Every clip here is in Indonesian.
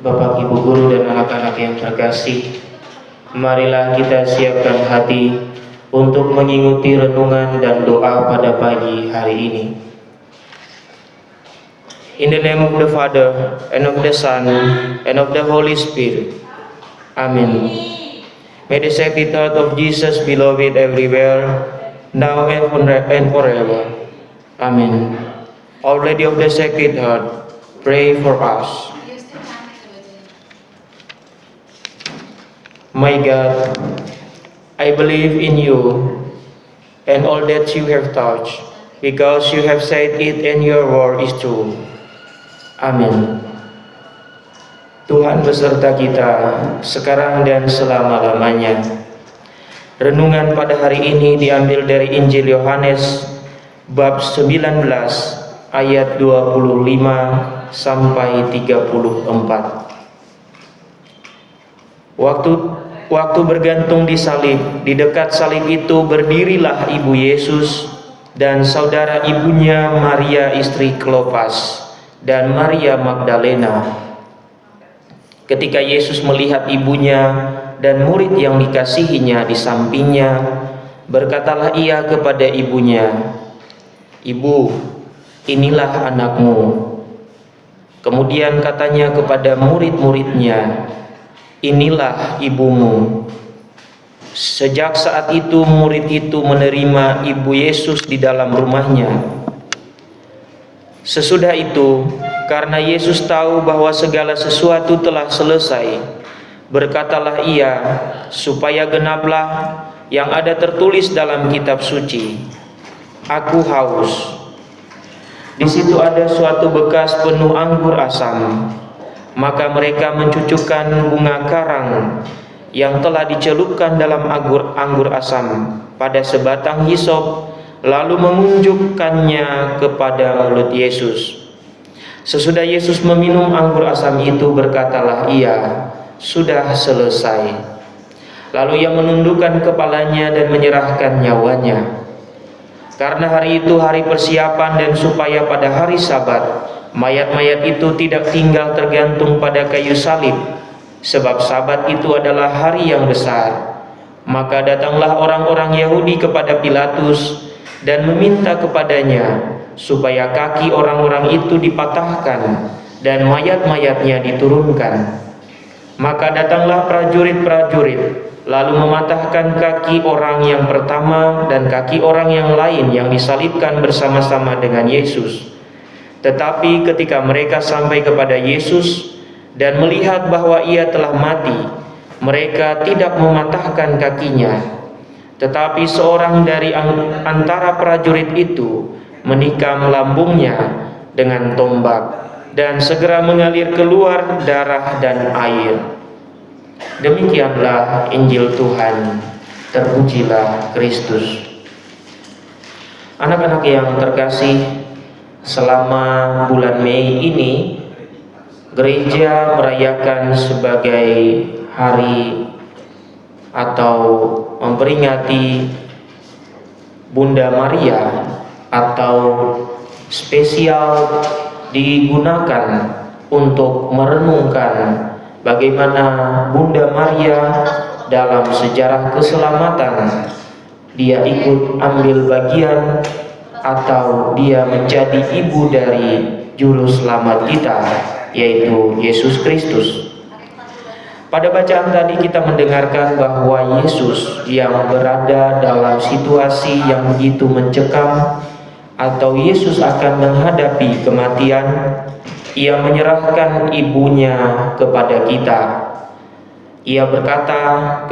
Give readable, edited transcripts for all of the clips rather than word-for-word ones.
Bapak, Ibu Guru dan anak-anak yang terkasih, marilah kita siapkan hati untuk mengikuti renungan dan doa pada pagi hari ini. In the name of the Father, and of the Son, and of the Holy Spirit. Amen. May the Sacred Heart of Jesus be loved everywhere, now and forever. Amen. Our Lady of the Sacred Heart, pray for us. My God, I believe in you and all that you have taught, because you have said it and your word is true. Amin. Tuhan beserta kita sekarang dan selama-lamanya. Renungan pada hari ini diambil dari Injil Yohanes bab 19 ayat 25 sampai 34. Waktu bergantung di salib, di dekat salib itu berdirilah ibu Yesus dan saudara ibunya Maria istri Klopas dan Maria Magdalena. Ketika Yesus melihat ibunya dan murid yang dikasihinya di sampingnya, berkatalah ia kepada ibunya, "Ibu, inilah anakmu." Kemudian katanya kepada murid-muridnya, "Inilah ibumu." Sejak saat itu murid itu menerima ibu Yesus di dalam rumahnya. Sesudah itu, karena Yesus tahu bahwa segala sesuatu telah selesai, berkatalah ia, supaya genaplah yang ada tertulis dalam kitab suci, "Aku haus." Di situ ada suatu bekas penuh anggur asam. Maka mereka mencucukkan bunga karang yang telah dicelupkan dalam anggur asam pada sebatang hisop, lalu mengunjukkannya kepada mulut Yesus. Sesudah Yesus meminum anggur asam itu, berkatalah ia, "Sudah selesai." Lalu ia menundukkan kepalanya dan menyerahkan nyawanya. Karena hari itu hari persiapan dan supaya pada hari Sabat mayat-mayat itu tidak tinggal tergantung pada kayu salib, sebab Sabat itu adalah hari yang besar. Maka datanglah orang-orang Yahudi kepada Pilatus dan meminta kepadanya supaya kaki orang-orang itu dipatahkan dan mayat-mayatnya diturunkan. Maka datanglah prajurit-prajurit, lalu mematahkan kaki orang yang pertama dan kaki orang yang lain yang disalibkan bersama-sama dengan Yesus. Tetapi ketika mereka sampai kepada Yesus dan melihat bahwa ia telah mati, mereka tidak mematahkan kakinya. Tetapi seorang dari antara prajurit itu menikam lambungnya dengan tombak, dan segera mengalir keluar darah dan air. Demikianlah Injil Tuhan. Terpujilah Kristus. Anak-anak yang terkasih, selama bulan Mei ini gereja merayakan sebagai hari atau memperingati Bunda Maria, atau spesial digunakan untuk merenungkan bagaimana Bunda Maria dalam sejarah keselamatan dia ikut ambil bagian atau dia menjadi ibu dari juru selamat kita, yaitu Yesus Kristus. Pada bacaan tadi kita mendengarkan bahwa Yesus yang berada dalam situasi yang begitu mencekam, atau Yesus akan menghadapi kematian, ia menyerahkan ibunya kepada kita. Ia berkata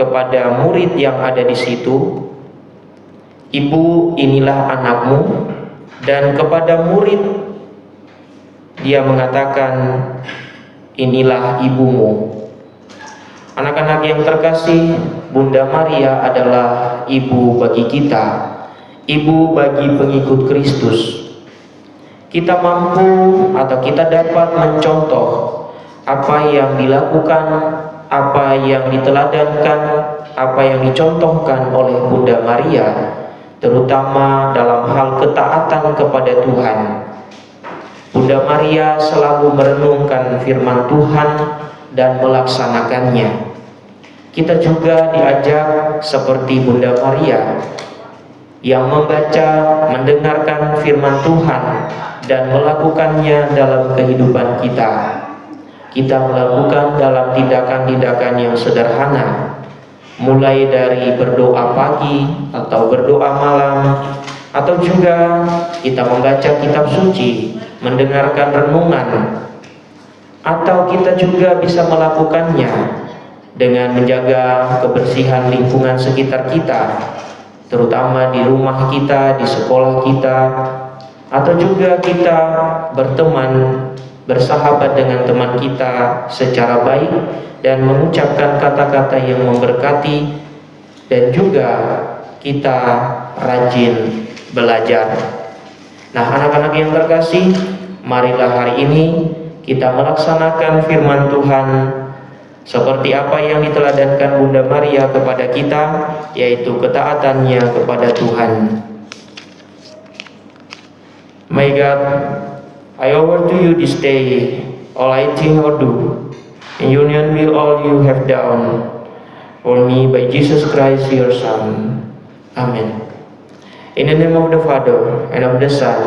kepada murid yang ada di situ, "Ibu, inilah anakmu." Dan kepada murid dia mengatakan, "Inilah ibumu." Anak-anak yang terkasih, Bunda Maria adalah ibu bagi kita, ibu bagi pengikut Kristus. Kita mampu atau kita dapat mencontoh apa yang dilakukan, apa yang diteladankan, apa yang dicontohkan oleh Bunda Maria, terutama dalam hal ketaatan kepada Tuhan. Bunda Maria selalu merenungkan firman Tuhan dan melaksanakannya. Kita juga diajak seperti Bunda Maria yang membaca, mendengarkan firman Tuhan dan melakukannya dalam kehidupan kita. Kita melakukan dalam tindakan-tindakan yang sederhana, mulai dari berdoa pagi atau berdoa malam, atau juga kita membaca kitab suci, mendengarkan renungan, atau kita juga bisa melakukannya dengan menjaga kebersihan lingkungan sekitar kita, terutama di rumah kita, di sekolah kita, atau juga kita berteman, bersahabat dengan teman kita secara baik dan mengucapkan kata-kata yang memberkati, dan juga kita rajin belajar. Nah, anak-anak yang terkasih, marilah hari ini kita melaksanakan firman Tuhan seperti apa yang diteladankan Bunda Maria kepada kita, yaitu ketaatannya kepada Tuhan. My God, I offer to you this day all I think or do, in union with all you have done for me by Jesus Christ your Son. Amen. In the name of the Father, and of the Son,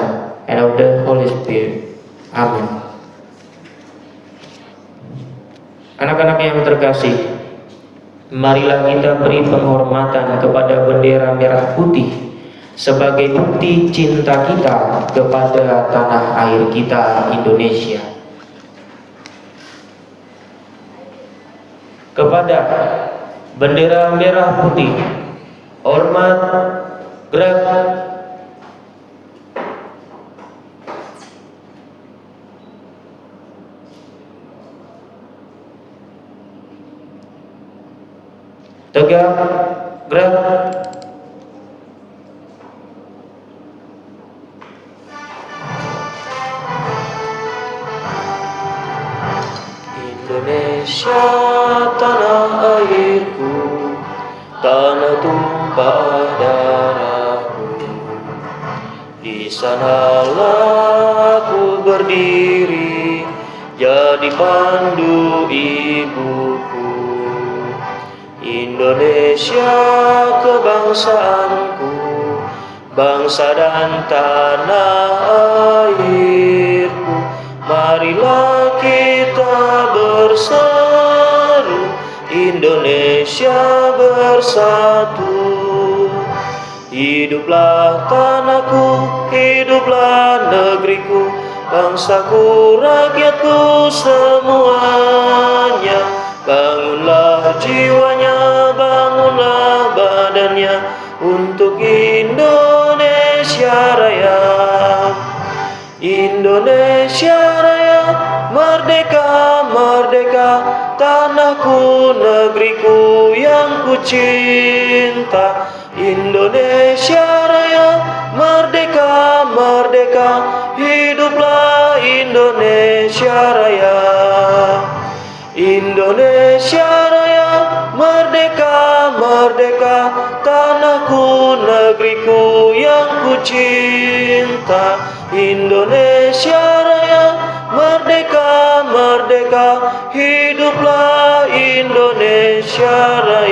and of the Holy Spirit. Amen. Anak-anak yang terkasih, marilah kita beri penghormatan kepada bendera merah putih sebagai bukti cinta kita kepada tanah air kita, Indonesia. Kepada bendera merah putih, hormat, gerak. Tegak, gerak. Indonesia tanah airku, tanah tumpah darahku. Di sanalah aku berdiri, jadi pandu ibuku. Indonesia kebangsaanku, bangsa dan tanah airku. Marilah kita berseru, Indonesia bersatu. Hiduplah tanahku, hiduplah negeriku, bangsaku, rakyatku semuanya. Bangunlah jiwanya, bangunlah badannya untuk Indonesia Raya. Indonesia Raya, merdeka, merdeka, tanahku, negeriku yang ku cinta. Indonesia Raya, merdeka, merdeka, hiduplah Indonesia Raya. Indonesia Raya, merdeka, merdeka, tanahku, negeriku yang ku cinta. Indonesia Raya, merdeka, merdeka, hiduplah Indonesia Raya.